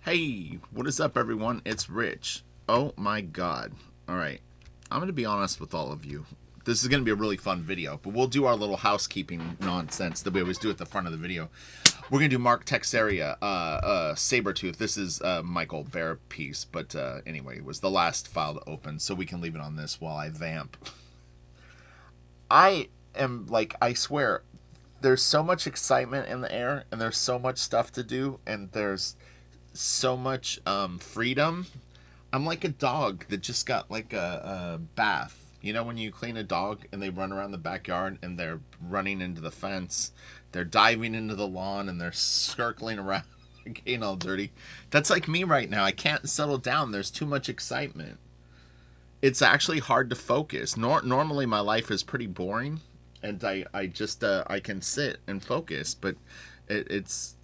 Hey, what is up, everyone? It's Rich. Oh my god. Alright, I'm going to be honest with all of you. This is going to be a really fun video, but we'll do our little housekeeping nonsense that we always do at the front of the video. We're going to do Mark Texeira, Sabretooth. This is Michael Bear piece, but anyway, it was the last file to open, so we can leave it on this while I vamp. I am, like, I swear, there's so much excitement in the air, and there's so much stuff to do, and there's so much freedom. I'm like a dog that just got like a bath. You know when you clean a dog and they run around the backyard and they're running into the fence, they're diving into the lawn and they're circling around, getting all dirty. That's like me right now. I can't settle down. There's too much excitement. It's actually hard to focus. Normally my life is pretty boring, and I just I can sit and focus, but it's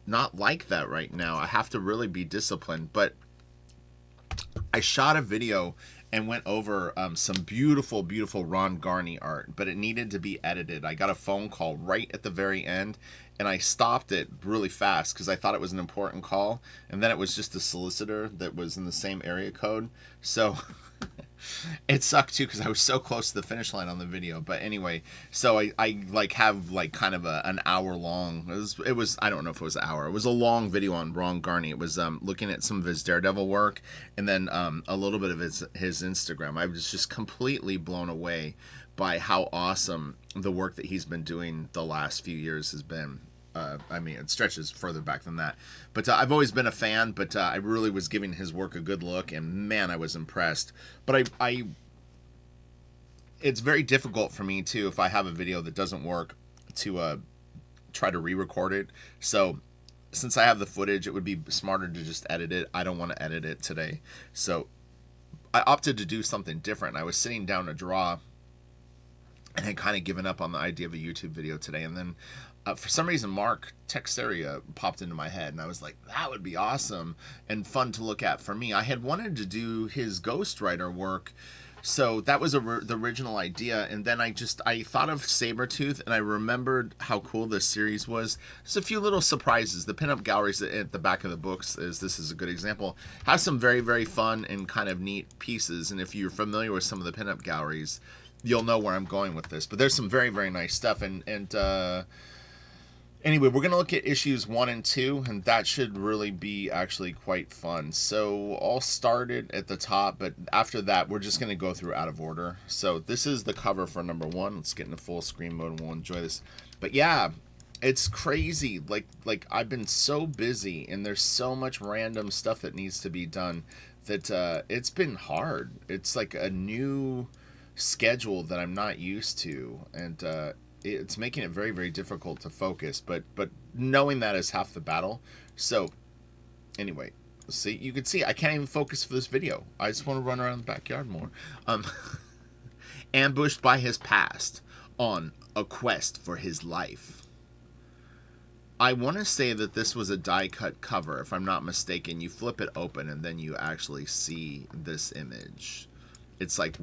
not like that right now. I have to really be disciplined. But I shot a video and went over some beautiful, beautiful Ron Garney art, but it needed to be edited. I got a phone call right at the very end, and I stopped it really fast because I thought it was an important call, and then it was just a solicitor that was in the same area code. So it sucked too because I was so close to the finish line on the video. But anyway, so I like have like kind of an hour long. It was I don't know if it was an hour. It was a long video on Ron Garney. It was looking at some of his Daredevil work, and then a little bit of his Instagram. I was just completely blown away by how awesome the work that he's been doing the last few years has been. I mean, it stretches further back than that. But I've always been a fan, but I really was giving his work a good look, and man, I was impressed. But it's very difficult for me, too, if I have a video that doesn't work, to try to re-record it. So since I have the footage, it would be smarter to just edit it. I don't want to edit it today. So I opted to do something different. I was sitting down to draw and had kind of given up on the idea of a YouTube video today, and then for some reason Mark Texeira popped into my head, and I was like, that would be awesome and fun to look at for me. I had wanted to do his ghostwriter work, so that was the original idea, and then I thought of Sabretooth, and I remembered how cool this series was. There's a few little surprises. The pinup galleries at the back of the books, this is a good example, have some very, very fun and kind of neat pieces, and if you're familiar with some of the pinup galleries, you'll know where I'm going with this. But there's some very, very nice stuff, and anyway, we're going to look at issues 1 and 2, and that should really be actually quite fun. So all started at the top, but after that, we're just going to go through out of order. So this is the cover for number 1. Let's get into full screen mode, and we'll enjoy this. But yeah, it's crazy. Like I've been so busy, and there's so much random stuff that needs to be done that it's been hard. It's like a new schedule that I'm not used to, and it's making it very, very difficult to focus, but knowing that is half the battle. So anyway, see, you can see I can't even focus for this video. I just want to run around the backyard more. Ambushed by his past on a quest for his life. I want to say that this was a die cut cover, if I'm not mistaken. You flip it open and then you actually see this image. It's like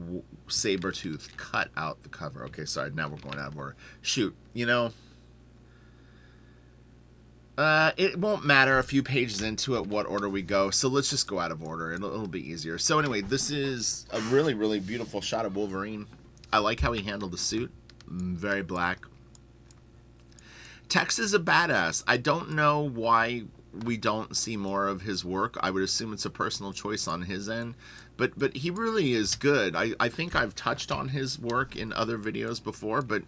Sabretooth cut out the cover. Okay, sorry, now we're going out of order. Shoot, you know, it won't matter a few pages into it what order we go, so let's just go out of order. It'll be easier. So anyway, this is a really, really beautiful shot of Wolverine. I like how he handled the suit. Very black. Tex is a badass. I don't know why we don't see more of his work. I would assume it's a personal choice on his end, but he really is good. I think I've touched on his work in other videos before, but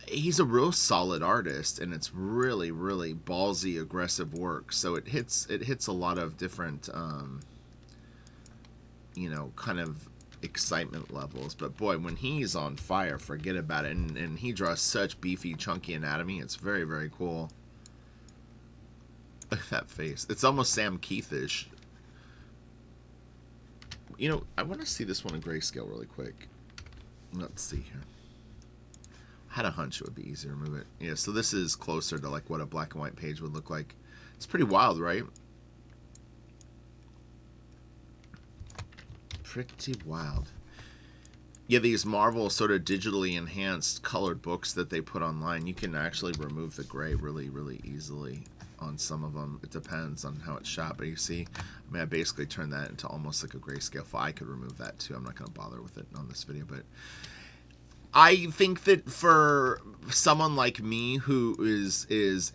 he's a real solid artist, and it's really, really ballsy, aggressive work. So it hits a lot of different you know, kind of excitement levels. But boy, when he's on fire, forget about it. And he draws such beefy, chunky anatomy. It's very, very cool. Look at that face. It's almost Sam Keith-ish. You know, I want to see this one in grayscale really quick. Let's see here. I had a hunch it would be easier to move it. Yeah, so this is closer to like what a black and white page would look like. It's pretty wild, right? Pretty wild. Yeah, these Marvel sort of digitally enhanced colored books that they put online, you can actually remove the gray really, really easily. on some of them. It depends on how it's shot, but you see, I mean, I basically turned that into almost like a grayscale file. I could remove that too. I'm not going to bother with it on this video, but I think that for someone like me who is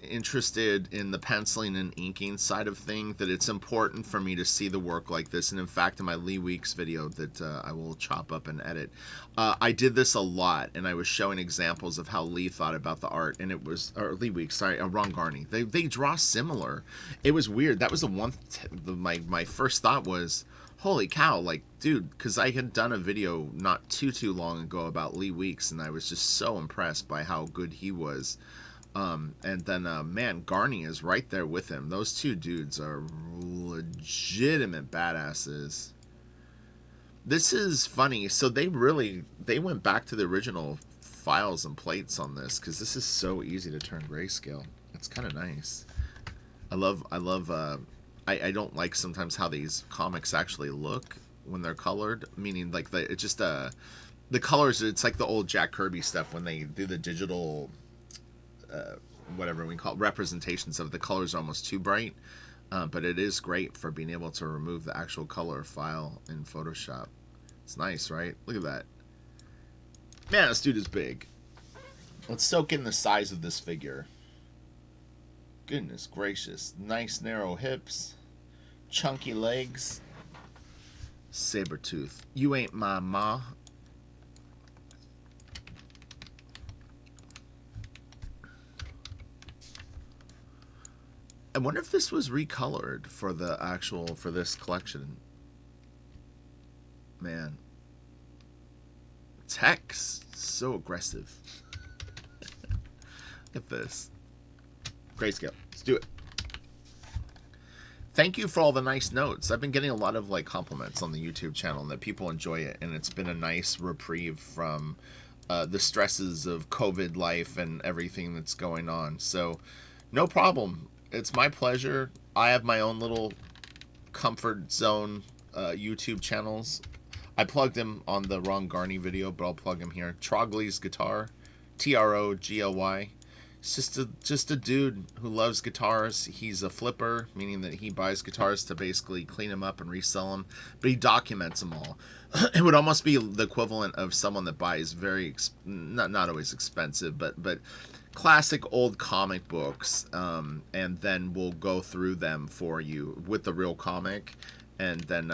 interested in the penciling and inking side of things, that it's important for me to see the work like this. And in fact, in my Lee Weeks video that I will chop up and edit, I did this a lot, and I was showing examples of how Lee thought about the art, and it was, or Lee Weeks, sorry, Ron Garney. They draw similar. It was weird. That was the one. My first thought was, holy cow, like, dude, because I had done a video not too long ago about Lee Weeks, and I was just so impressed by how good he was. And then, man, Garney is right there with him. Those two dudes are legitimate badasses. This is funny. So they went back to the original files and plates on this, because this is so easy to turn grayscale. It's kind of nice. I don't like sometimes how these comics actually look when they're colored, meaning like it's just the colors. It's like the old Jack Kirby stuff when they do the digital whatever we call it, representations of the colors are almost too bright, but it is great for being able to remove the actual color file in Photoshop. It's nice, right? Look at that. Man, this dude is big. Let's soak in the size of this figure. Goodness gracious. Nice narrow hips. Chunky legs. Sabretooth. You ain't my ma. I wonder if this was recolored for this collection. Man. Text. So aggressive. Look at this. Grayscale. Let's do it. Thank you for all the nice notes. I've been getting a lot of like compliments on the YouTube channel and that people enjoy it, and it's been a nice reprieve from the stresses of COVID life and everything that's going on. So no problem. It's my pleasure. I have my own little comfort zone YouTube channels. I plugged him on the Ron Garney video, but I'll plug him here. Trogly's Guitar. Trogly. It's just a dude who loves guitars. He's a flipper, meaning that he buys guitars to basically clean them up and resell them, but he documents them all. It would almost be the equivalent of someone that buys very not always expensive, but classic old comic books, and then will go through them for you with the real comic, and then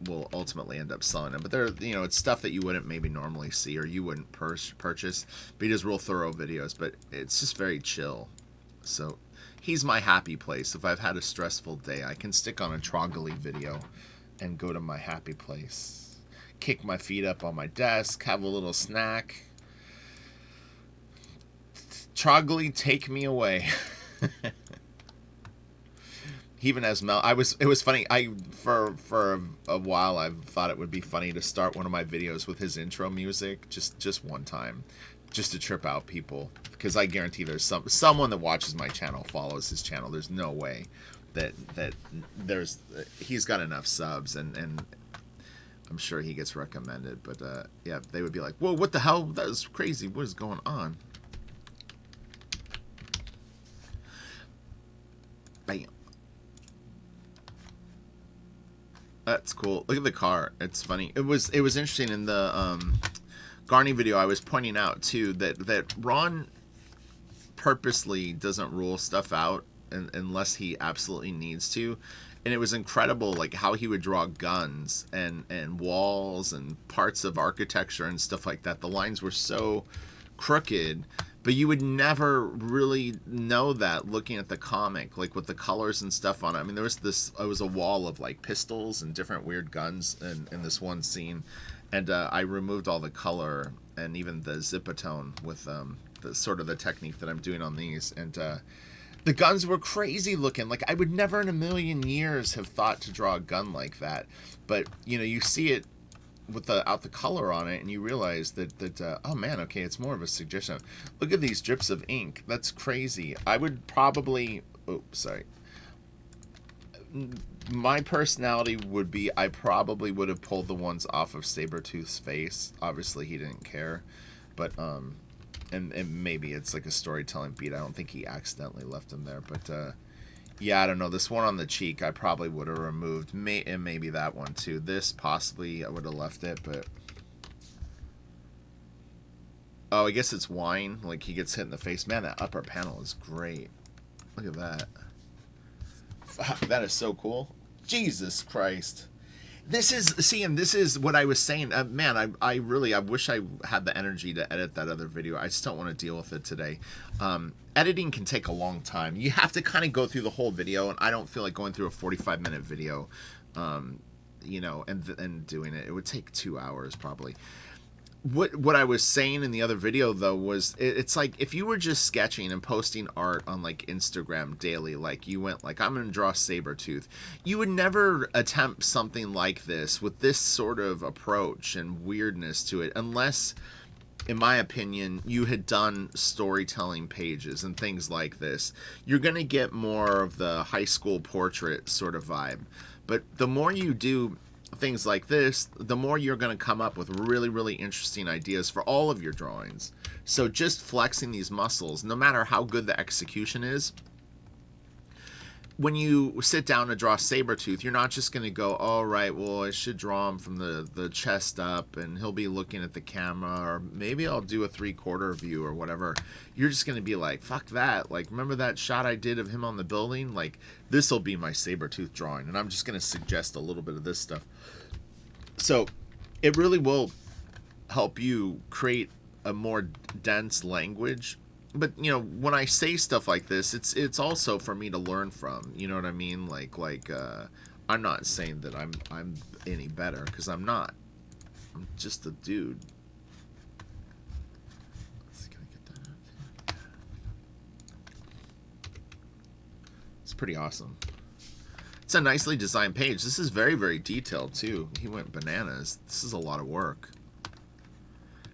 will ultimately end up selling them. But they're, it's stuff that you wouldn't maybe normally see or you wouldn't purchase. But he does real thorough videos, but it's just very chill. So he's my happy place. If I've had a stressful day, I can stick on a Trogly video and go to my happy place. Kick my feet up on my desk, have a little snack. Trogly, take me away. Even as Mel, it was funny. For a while I thought it would be funny to start one of my videos with his intro music, just one time, just to trip out people, because I guarantee there's someone that watches my channel follows his channel. There's no way that he's got enough subs, and I'm sure he gets recommended. But yeah, they would be like, "Whoa, what the hell? That was crazy. What is going on?" Bam. That's cool. Look at the car. It's funny. It was interesting in the Garney video. I was pointing out too that Ron purposely doesn't rule stuff out unless he absolutely needs to, and it was incredible like how he would draw guns and walls and parts of architecture and stuff like that. The lines were so crooked, but you would never really know that looking at the comic, like with the colors and stuff on it. I mean, it was a wall of like pistols and different weird guns in this one scene, and I removed all the color and even the zipatone with the sort of the technique that I'm doing on these, and the guns were crazy looking. Like I would never in a million years have thought to draw a gun like that, but you see it without the color on it, and you realize that oh man, okay, it's more of a suggestion. Look at these drips of ink. That's crazy. I would probably, my personality would be, I probably would have pulled the ones off of Sabretooth's face. Obviously he didn't care, but and maybe it's like a storytelling beat. I don't think he accidentally left them there, but Yeah, I don't know. This one on the cheek, I probably would have removed. And maybe that one too. This possibly I would have left it, but oh, I guess it's wine. Like he gets hit in the face. Man, that upper panel is great. Look at that. Fuck, that is so cool. Jesus Christ. This is see, and this is what I was saying. Man, I really I wish I had the energy to edit that other video. I just don't want to deal with it today. Editing can take a long time. You have to kind of go through the whole video, and I don't feel like going through a 45-minute video, you know, and doing it. It would take 2 hours probably. What I was saying in the other video though was it's like if you were just sketching and posting art on like Instagram daily, like you went like I'm gonna draw Sabretooth, you would never attempt something like this with this sort of approach and weirdness to it unless, in my opinion, you had done storytelling pages and things like this. You're gonna get more of the high school portrait sort of vibe, but the more you do things like this, the more you're going to come up with really, really interesting ideas for all of your drawings. So just flexing these muscles, no matter how good the execution is, when you sit down to draw Sabretooth, you're not just going to go, oh, right, well, I should draw him from the chest up, and he'll be looking at the camera, or maybe I'll do a 3/4 view or whatever. You're just going to be like, fuck that. Like, remember that shot I did of him on the building? Like, this will be my Sabretooth drawing, and I'm just going to suggest a little bit of this stuff. So it really will help you create a more dense language. But you know, when I say stuff like this, it's also for me to learn from. You know what I mean? I'm not saying that I'm any better, because I'm not. I'm just a dude. Let's see, can I get that out? It's pretty awesome. It's a nicely designed page. This is very, very detailed too. He went bananas. This is a lot of work.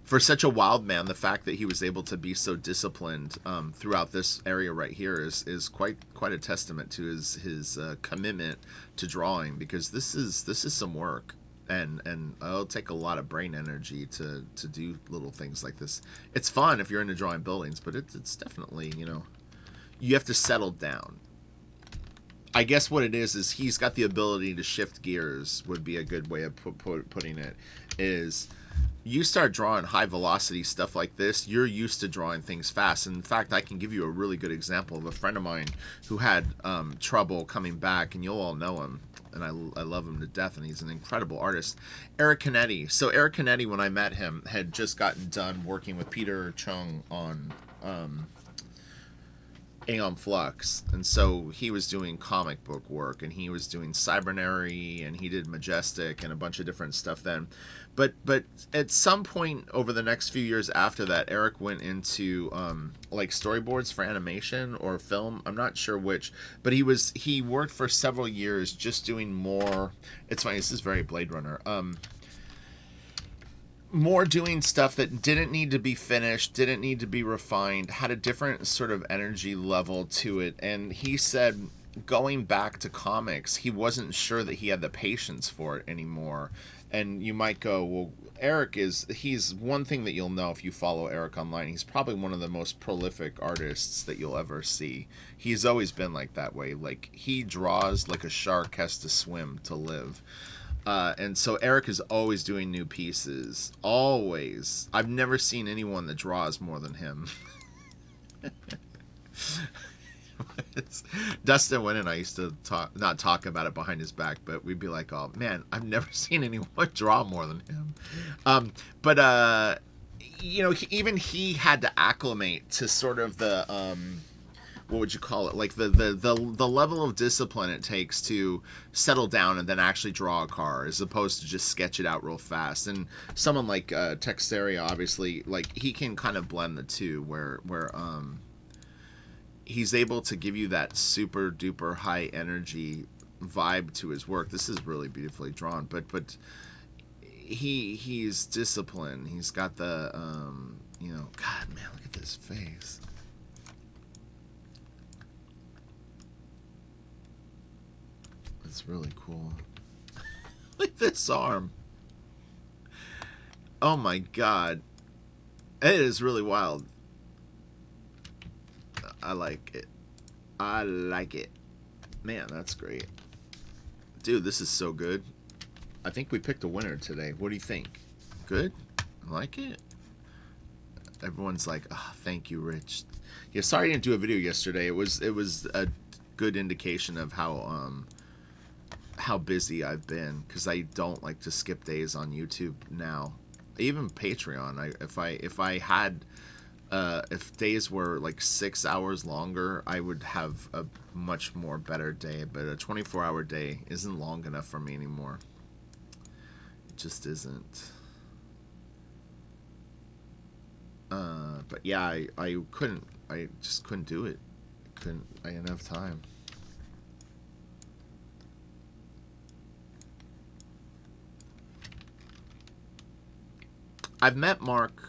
For such a wild man, the fact that he was able to be so disciplined throughout this area right here is quite a testament to his commitment to drawing, because this is some work, and it'll take a lot of brain energy to do little things like this. It's fun if you're into drawing buildings, but it's definitely, you know, you have to settle down. I guess what it is he's got the ability to shift gears, would be a good way of putting it. Is you start drawing high velocity stuff like this, you're used to drawing things fast. And in fact, I can give you a really good example of a friend of mine who had trouble coming back, and you'll all know him, and I love him to death, and he's an incredible artist, Eric Canetti. So Eric Canetti, when I met him, had just gotten done working with Peter Chung on Aeon Flux, and so he was doing comic book work, and he was doing Cybernary, and he did Majestic and a bunch of different stuff then. But at some point over the next few years after that, Eric went into like storyboards for animation or film. I'm not sure which, but he worked for several years just doing more. It's funny. This is very Blade Runner. More doing stuff that didn't need to be finished, didn't need to be refined, had a different sort of energy level to it. And he said going back to comics, he wasn't sure that he had the patience for it anymore. And you might go, well, he's one thing that you'll know if you follow Eric online. He's probably one of the most prolific artists that you'll ever see. He's always been like that way. Like, he draws like a shark has to swim to live. And so Eric is always doing new pieces. Always. I've never seen anyone that draws more than him. Dustin Wynn and I used to not talk about it behind his back, but we'd be like, oh man, I've never seen anyone draw more than him. You know, even he had to acclimate to sort of the what would you call it, like the level of discipline it takes to settle down and then actually draw a car, as opposed to just sketch it out real fast. And someone like Texeira, obviously, like, he can kind of blend the two, where he's able to give you that super duper high energy vibe to his work. This is really beautifully drawn, but he's disciplined. He's got the you know, God, man, look at this face. It's really cool. Look at this arm. Oh my God. It is really wild. I like it. I like it. Man, that's great. Dude, this is so good. I think we picked a winner today. What do you think? Good? I like it? Everyone's like, oh, thank you, Rich. Yeah, sorry I didn't do a video yesterday. It was a good indication of how busy I've been, because I don't like to skip days on YouTube now. Even Patreon. If I had if days were like 6 hours longer, I would have a much more better day. But a 24-hour day isn't long enough for me anymore. It just isn't. But yeah, I couldn't. I just couldn't do it. I didn't have time. I've met Mark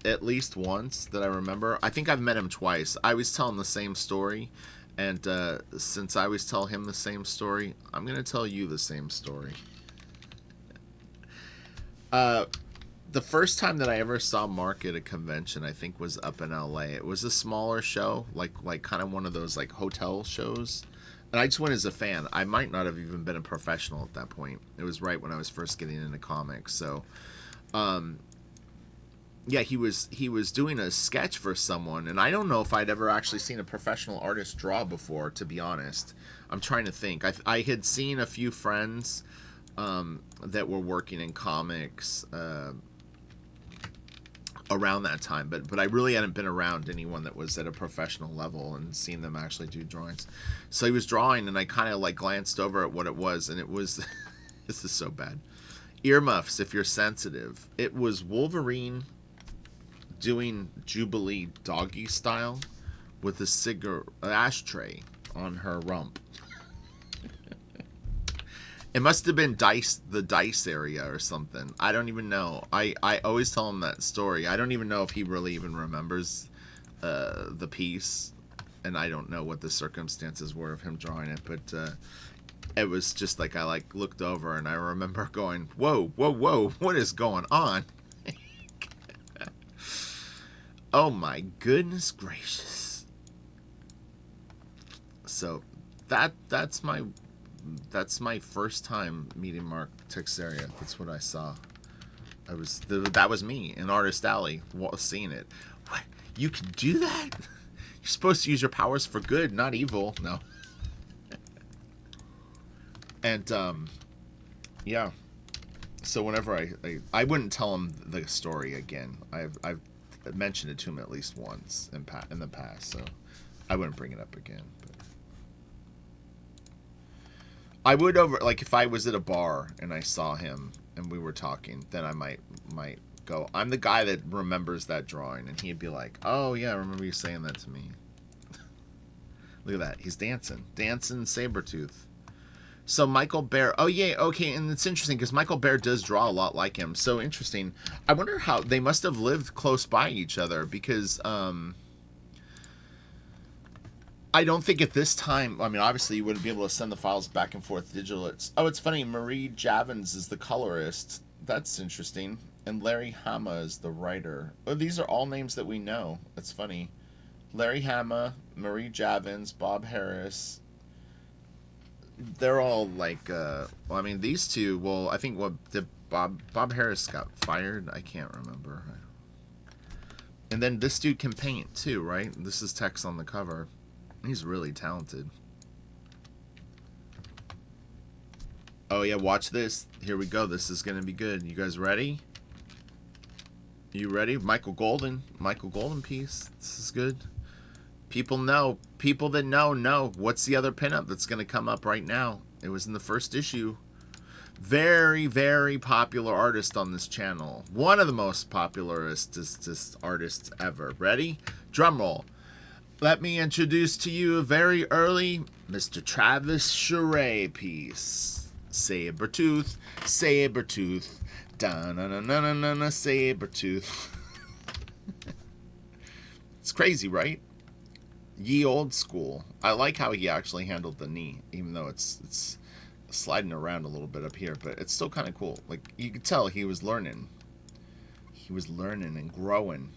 at least once that I remember. I think I've met him twice. I always tell him the same story, and since I always tell him the same story, I'm gonna tell you the same story. The first time that I ever saw Mark at a convention, I think, was up in LA. It was a smaller show, like kind of one of those like hotel shows. And I just went as a fan. I might not have even been a professional at that point. It was right when I was first getting into comics. So, yeah, he was doing a sketch for someone, and I don't know if I'd ever actually seen a professional artist draw before, to be honest. I'm trying to think. I had seen a few friends that were working in comics around that time, but I really hadn't been around anyone that was at a professional level and seen them actually do drawings. So he was drawing, and I kind of like glanced over at what it was, and it was this is so bad. Earmuffs, if you're sensitive. It was Wolverine doing Jubilee doggy style with a cigarette ashtray on her rump. It must have been the dice area or something. I don't even know. I always tell him that story. I don't even know if he really even remembers the piece, and I don't know what the circumstances were of him drawing it, but it was just like I like looked over and I remember going, whoa, whoa, whoa, what is going on? Oh my goodness gracious. So that's my first time meeting Mark Texeira. That's what I saw. That was me in Artist Alley seeing it. What? You can do that? You're supposed to use your powers for good, not evil. No. And yeah. So whenever I wouldn't tell him the story again. I've mentioned it to him at least once in the past, so I wouldn't bring it up again. But I would if I was at a bar and I saw him and we were talking, then I might go, I'm the guy that remembers that drawing, and he'd be like, oh yeah, I remember you saying that to me. Look at that, he's dancing Sabretooth. So Michael Bear, oh yeah, okay, and it's interesting because Michael Bear does draw a lot like him. So interesting. I wonder how they must have lived close by each other, because I don't think at this time, I mean, obviously you wouldn't be able to send the files back and forth digital. It's funny, Marie Javins is the colorist. That's interesting. And Larry Hama is the writer. Oh, these are all names that we know. That's funny. Larry Hama, Marie Javins, Bob Harris. They're all like, well, I mean, these two, well, I think Bob Harris got fired? I can't remember. And then this dude can paint too, right? This is text on the cover. He's really talented. Oh yeah, watch this. Here we go. This is gonna be good. You guys ready? You ready? Michael Golden piece. This is good. People know. People that know. What's the other pinup that's gonna come up right now? It was in the first issue. Very, very popular artist on this channel. One of the most popularist artists ever. Ready? Drum roll. Let me introduce to you a very early Mr. Travis Charest piece. Sabretooth, Sabretooth, da-na-na-na-na-na, Sabretooth. It's crazy, right? Ye old school. I like how he actually handled the knee, even though it's sliding around a little bit up here, but it's still kind of cool. Like, you could tell he was learning. He was learning and growing.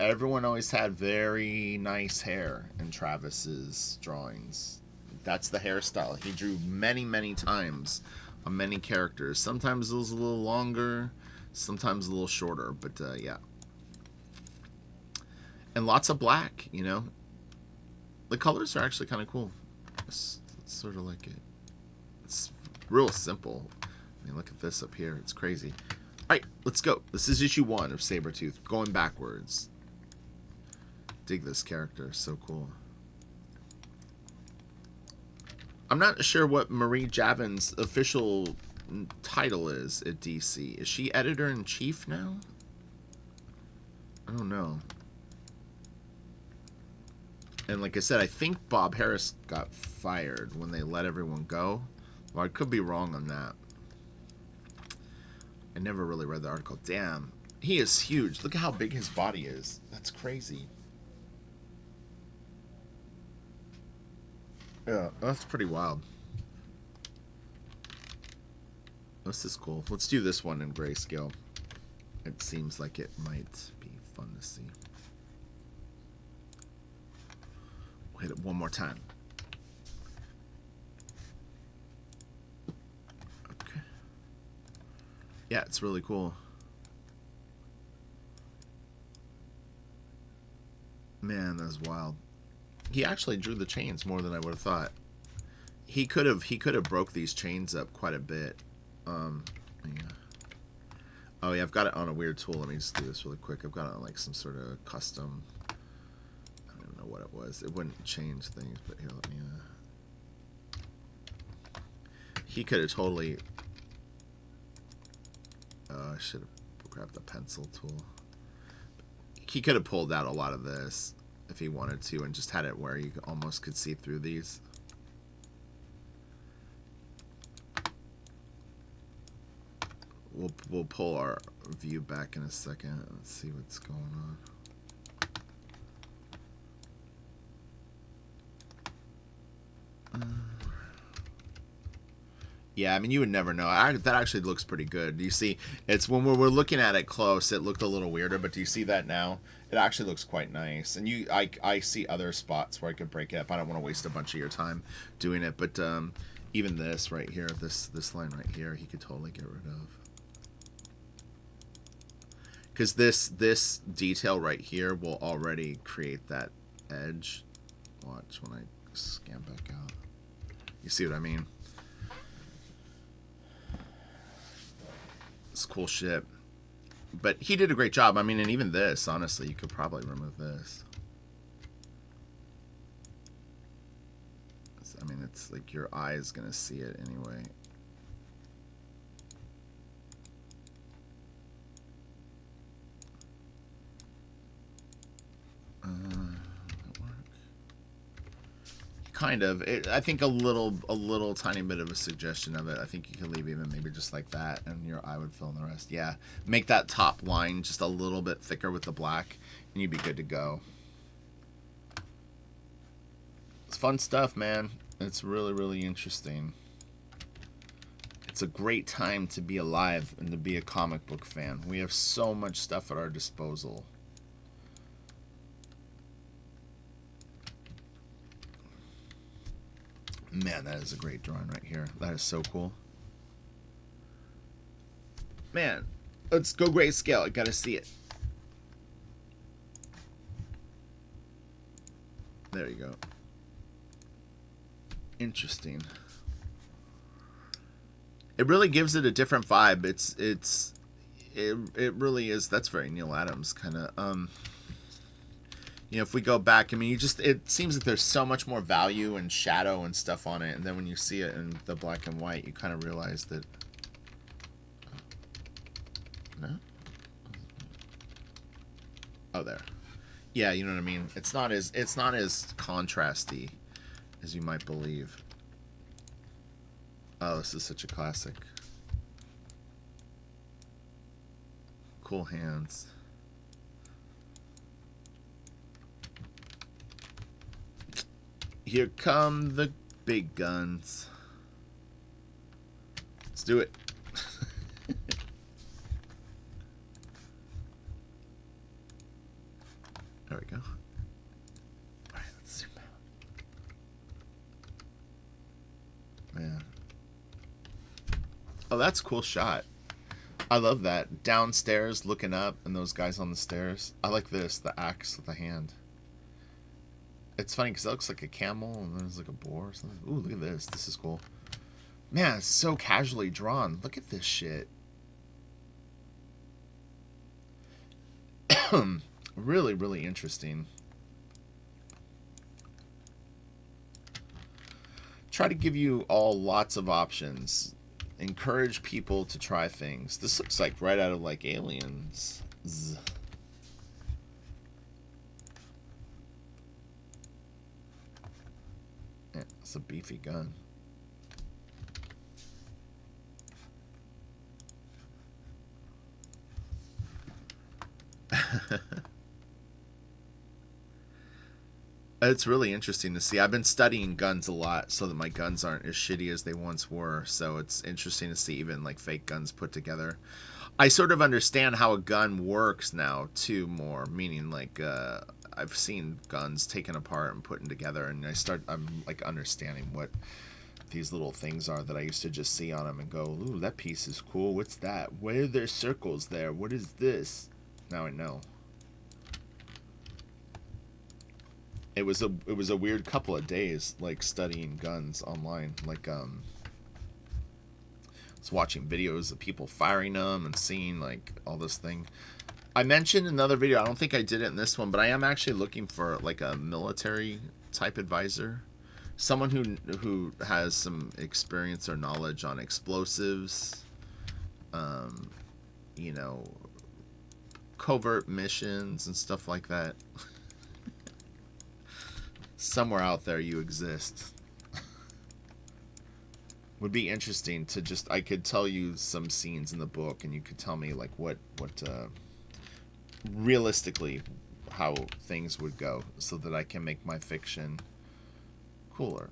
everyone always had very nice hair in Travis's drawings. That's the hairstyle he drew many, many times on many characters. Sometimes it was a little longer, sometimes a little shorter, but yeah. And lots of black, you know. The colors are actually kind of cool. It's sort of like it. It's real simple. I mean, look at this up here. It's crazy. All right, let's go. This is issue 1 of Sabretooth. Going backwards. Dig this character. So cool. I'm not sure what Marie Javin's official title is at DC. Is she editor-in-chief now? I don't know. And like I said, I think Bob Harris got fired when they let everyone go. Well, I could be wrong on that. I never really read the article. Damn. He is huge. Look at how big his body is. That's crazy. Yeah, that's pretty wild. This is cool. Let's do this one in grayscale. It seems like it might be fun to see. We'll hit it one more time. Okay. Yeah, it's really cool. Man, that's wild. He actually drew the chains more than I would have thought. He could have broke these chains up quite a bit. Yeah. Oh yeah, I've got it on a weird tool. Let me just do this really quick. I've got it on like some sort of custom. I don't even know what it was. It wouldn't change things, but here, let me. He could have totally. I should have grabbed the pencil tool. He could have pulled out a lot of this if he wanted to, and just had it where you almost could see through these. We'll pull our view back in a second. Let's see what's going on. Yeah, I mean, you would never know. That actually looks pretty good. Do you see? It's when we're looking at it close, it looked a little weirder, but do you see that now? It actually looks quite nice. And I see other spots where I could break it up. I don't want to waste a bunch of your time doing it, but even this right here, this line right here, he could totally get rid of. Because this detail right here will already create that edge. Watch when I scan back out. You see what I mean? It's cool shit. But he did a great job. I mean, and even this, honestly, you could probably remove this. I mean, it's like your eye is going to see it anyway. Kind of. I think a little tiny bit of a suggestion of it. I think you could leave even maybe just like that, and your eye would fill in the rest. Yeah, make that top line just a little bit thicker with the black, and you'd be good to go. It's fun stuff, man. It's really, really interesting. It's a great time to be alive and to be a comic book fan. We have so much stuff at our disposal. Man, that is a great drawing right here. That is so cool. Man, let's go grayscale. I gotta see it. There you go. Interesting. It really gives it a different vibe. It really is. That's very Neil Adams kind of. You know, if we go back, I mean, it seems that there's so much more value and shadow and stuff on it, and then when you see it in the black and white, you kind of realize that. No. Oh, there. Yeah, you know what I mean. It's not as contrasty as you might believe. Oh, this is such a classic. Cool hands. Here come the big guns. Let's do it. Man. Oh, that's a cool shot. I love that. Downstairs, looking up, and those guys on the stairs. I like this, the axe with the hand. It's funny because it looks like a camel, and then there's like a boar or something. Ooh, look at this. This is cool. Man, it's so casually drawn. Look at this shit. Really, really interesting. Try to give you all lots of options. Encourage people to try things. This looks like right out of like Aliens. Yeah, it's a beefy gun. It's really interesting to see. I've been studying guns a lot so that my guns aren't as shitty as they once were. So it's interesting to see even like fake guns put together. I sort of understand how a gun works now too more, meaning like I've seen guns taken apart and put together, and I'm like understanding what these little things are that I used to just see on them and go, ooh, that piece is cool. What's that? Why are there circles there? What is this? Now I know. It was a weird couple of days, like studying guns online. Like I was watching videos of people firing them and seeing like all this thing. I mentioned in another video, I don't think I did it in this one, but I am actually looking for like a military type advisor, someone who has some experience or knowledge on explosives, you know, covert missions and stuff like that. Somewhere out there you exist. Would be interesting to just, I could tell you some scenes in the book and you could tell me like what realistically how things would go so that I can make my fiction cooler.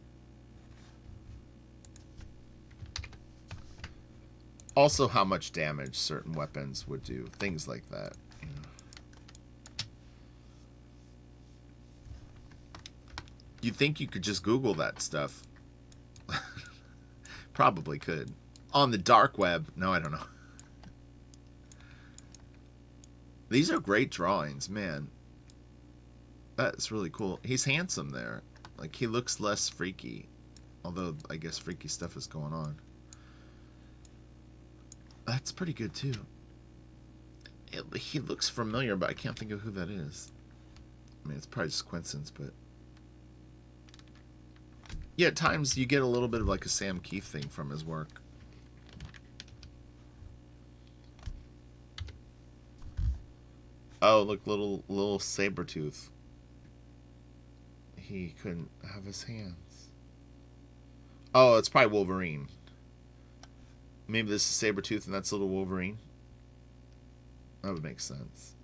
Also how much damage certain weapons would do, things like that, you know. You'd think you could just Google that stuff. Probably could. On the dark web. No, I don't know. These are great drawings, man. That's really cool. He's handsome there. Like, he looks less freaky. Although, I guess freaky stuff is going on. That's pretty good, too. He looks familiar, but I can't think of who that is. I mean, it's probably just coincidence, but... yeah, at times you get a little bit of like a Sam Keith thing from his work. Oh, look, little Sabretooth. He couldn't have his hands. Oh, it's probably Wolverine. Maybe this is Sabretooth and that's little Wolverine. That would make sense.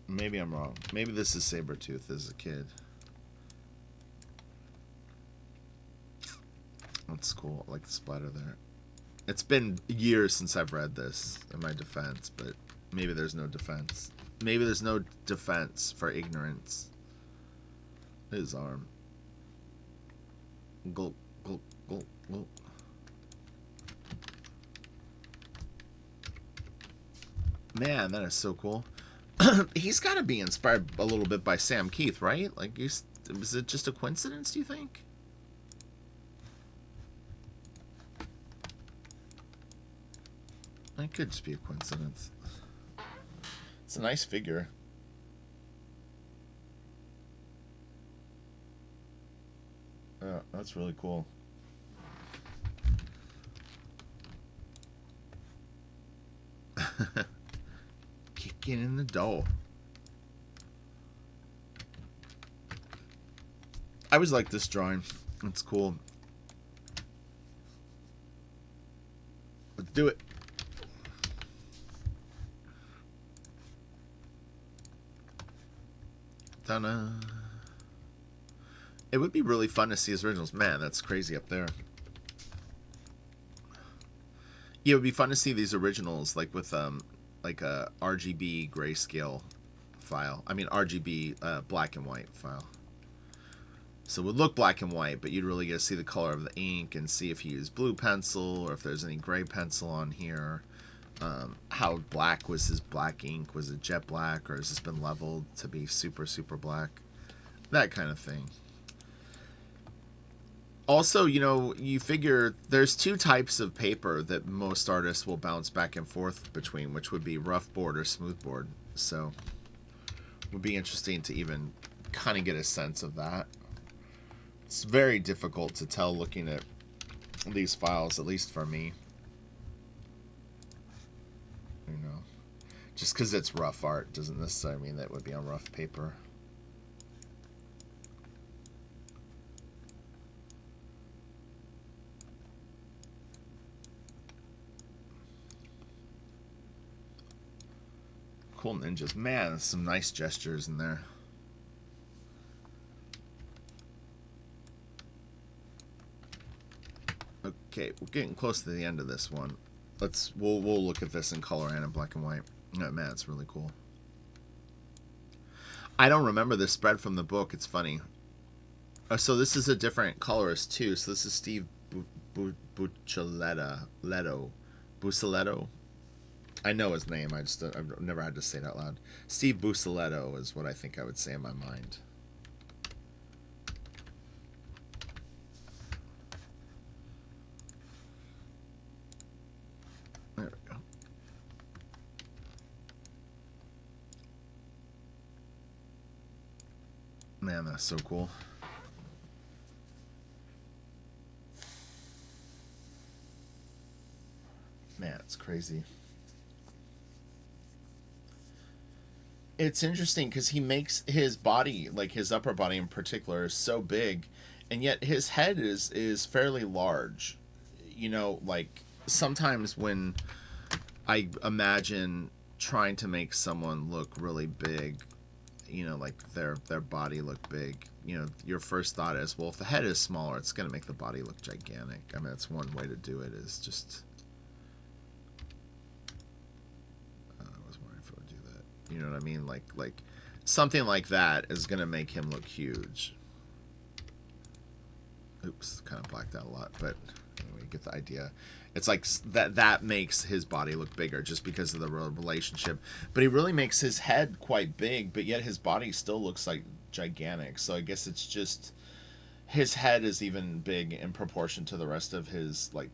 Maybe I'm wrong. Maybe this is Sabretooth as a kid. That's cool. I like the splatter there. It's been years since I've read this, in my defense, but maybe there's no defense. Maybe there's no defense for ignorance. His arm. Gulp, gulp, gulp, gulp. Man, that is so cool. He's got to be inspired a little bit by Sam Keith, right? Like, was it just a coincidence, do you think? It could just be a coincidence. It's a nice figure. Yeah, that's really cool. Kicking in the door. I always like this drawing. It's cool. Let's do it. Ta-da. It would be really fun to see his originals. Man, that's crazy up there. Yeah, it would be fun to see these originals, like with like a RGB grayscale file. I mean RGB black and white file. So it would look black and white, but you'd really get to see the color of the ink and see if he used blue pencil or if there's any gray pencil on here. How black was his black ink? Was it jet black, or has this been leveled to be super, super black? That kind of thing. Also, you know, you figure there's two types of paper that most artists will bounce back and forth between, which would be rough board or smooth board. So it would be interesting to even kind of get a sense of that. It's very difficult to tell looking at these files, at least for me. You know, just because it's rough art doesn't necessarily mean that it would be on rough paper. Cool ninjas. Man, there's some nice gestures in there. Okay, we're getting close to the end of this one. We'll look at this in color and in black and white. Oh, man, it's really cool. I don't remember this spread from the book. It's funny. So this is a different colorist too. So this is Steve Bucceletto. I know his name. I've never had to say it out loud. Steve Bucceletto is what I think I would say in my mind. There we go. Man, that's so cool. Man, it's crazy. It's interesting because he makes his body, like his upper body in particular, is so big, and yet his head is fairly large. You know, like sometimes when I imagine trying to make someone look really big, you know, like their body look big, you know, your first thought is, well, if the head is smaller, it's going to make the body look gigantic. I mean, that's one way to do it, is just... You know what I mean? Like something like that is going to make him look huge. Oops, kind of blacked out a lot, but anyway, you get the idea. It's like that makes his body look bigger just because of the relationship. But he really makes his head quite big, but yet his body still looks like gigantic. So I guess it's just his head is even big in proportion to the rest of his, like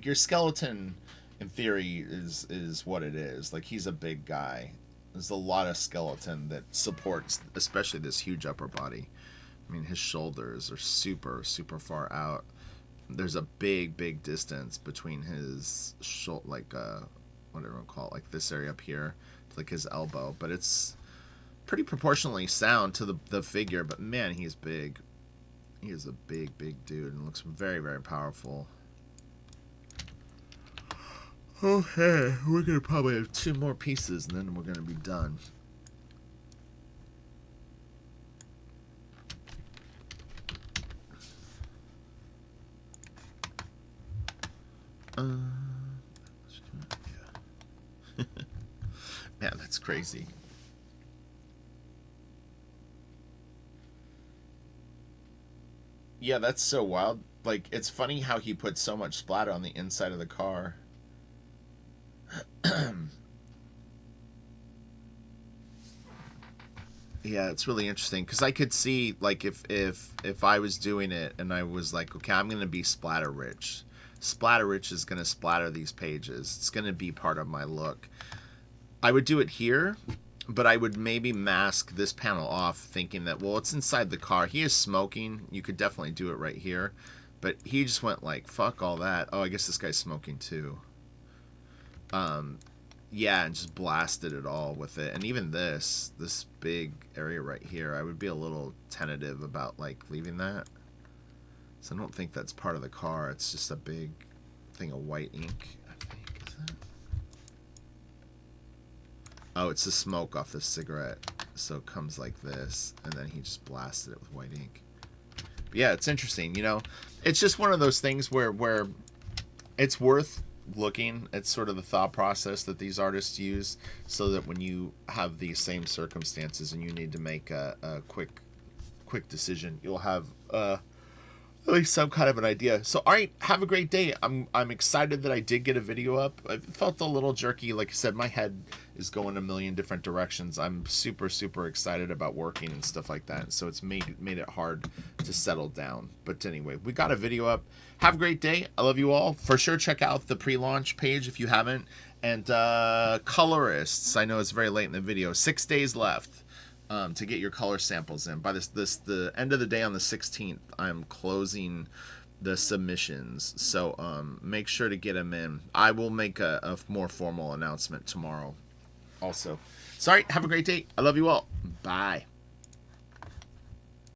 your skeleton in theory is what it is. Like, he's a big guy. There's a lot of skeleton that supports, especially this huge upper body. I mean, his shoulders are super, super far out. There's a big, big distance between his whatever you call it, like this area up here, to like his elbow. But it's pretty proportionally sound to the figure. But man, he's big. He is a big, big dude and looks very, very powerful. Okay, we're going to probably have 2 more pieces, and then we're going to be done. Yeah. Man, that's crazy. Yeah, that's so wild. Like, it's funny how he put so much splatter on the inside of the car. Yeah, it's really interesting because I could see, like, if I was doing it and I was like, okay, I'm gonna be splatter rich. Splatter rich is gonna splatter these pages. It's gonna be part of my look. I would do it here, but I would maybe mask this panel off, thinking that, well, it's inside the car. He is smoking. You could definitely do it right here, but he just went like, fuck all that. Oh, I guess this guy's smoking too. Yeah, and just blasted it all with it. And even this big area right here, I would be a little tentative about, like, leaving that. So I don't think that's part of the car. It's just a big thing of white ink, I think. Is that? Oh, it's the smoke off the cigarette. So it comes like this, and then he just blasted it with white ink. But yeah, it's interesting, you know. It's just one of those things where it's worth looking at sort of the thought process that these artists use, so that when you have these same circumstances and you need to make a quick quick decision. You'll have at least some kind of an idea. So, all right, have a great day. I'm excited that I did get a video up. I felt a little jerky. Like I said, my head is going a million different directions. I'm super, super excited about working and stuff like that. So it's made it hard to settle down. But anyway, we got a video up. Have a great day. I love you all. For sure, check out the pre-launch page if you haven't. And colorists, I know it's very late in the video. 6 days left. To get your color samples in. By the end of the day on the 16th, I'm closing the submissions. So make sure to get them in. I will make a more formal announcement tomorrow also. Sorry, have a great day. I love you all. Bye.